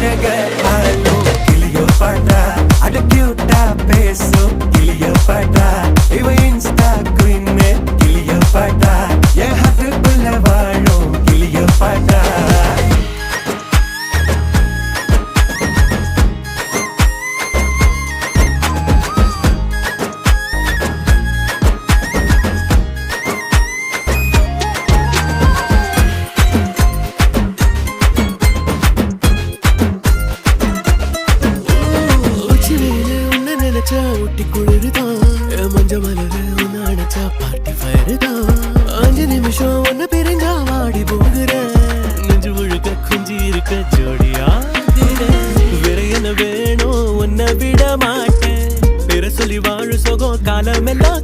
அழக ஆளும் கிளியோபாட்ரா அட கியூட்டா பேசும் கிளியோபாட்ரா இவ இன்ஸ்டா குயின் கிளியோபாட்ரா என் ஹார்ட்டுக்குள்ள வாழும் கிளியோபாட்ரா ஊட்டி குளிருதான் மஞ்ச மலரு உன்ன அணைச்சா பார்ட்டி ஃபயருதான் 5 நிமிஷம் ஒன்னு பிரிஞ்சா வாடி போகிறேன் நெஞ்சு முழுக்க குஞ்சி இருக்க ஜோடியா வேற என்ன வேணும் உன்னை விட மாட்டேன் வேற சொல்லி வாழு சோகம் காலம் எல்லாம்